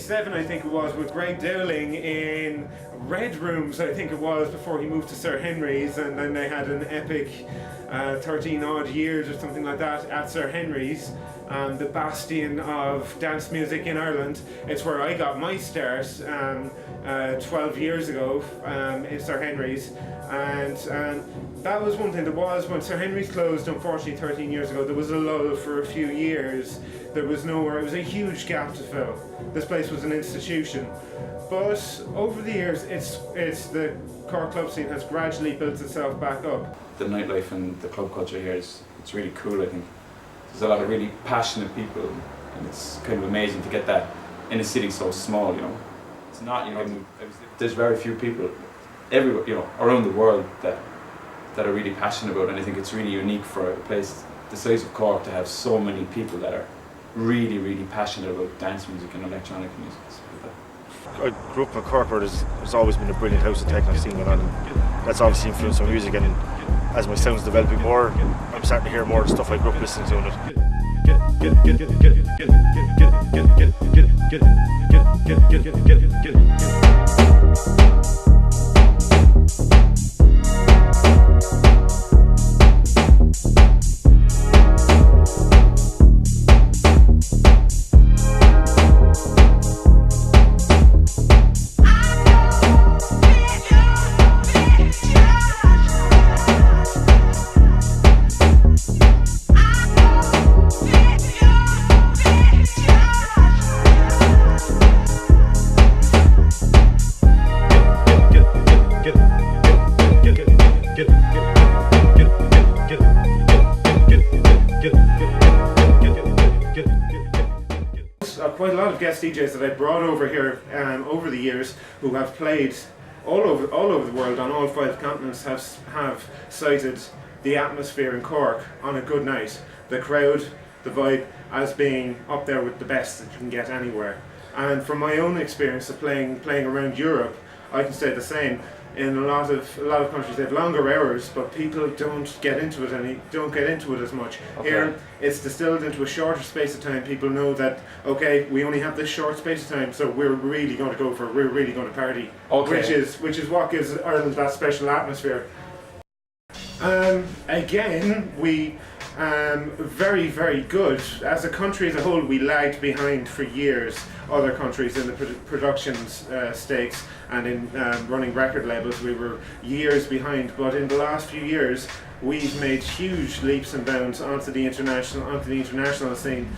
1997, I think it was, with Greg Dowling in Red Rooms, I think it was, before he moved to Sir Henry's, and then they had an epic 13 odd years or something like that at Sir Henry's, the bastion of dance music in Ireland. It's where I got my start 12 years ago in Sir Henry's, and that was one thing. There was, when Sir Henry's closed, unfortunately 13 years ago, there was a lull for a few years. There was nowhere, it was a huge gap to fill. This place was an institution. But over the years, it's the Cork club scene has gradually built itself back up. The nightlife and the club culture here it's really cool, I think. There's a lot of really passionate people, and it's kind of amazing to get that in a city so small, you know. It's not, you know, there's very few people everywhere, you know, around the world that are really passionate about it, and I think it's really unique for a place the size of Cork to have so many people that are really, really passionate about dance music and electronic music. I grew up in Cork where there's always been a brilliant house and techno scene going on, and that's obviously influenced my music, and as my sound's developing more, I'm starting to hear more stuff I grew up listening to. Quite a lot of guest DJs that I brought over here over the years, who have played all over the world on all 5 continents, have cited the atmosphere in Cork on a good night, the crowd, the vibe, as being up there with the best that you can get anywhere. And from my own experience of playing around Europe, I can say the same. In a lot of countries, they have longer hours, but people don't get into it as much. Okay. Here, it's distilled into a shorter space of time. People know that, okay, we only have this short space of time, so we're really going to party. Okay. Which is what gives Ireland that special atmosphere. Again, we very, very good. As a country as a whole, we lagged behind for years other countries in the production stakes and in running record labels. We were years behind, but in the last few years we've made huge leaps and bounds onto the international scene.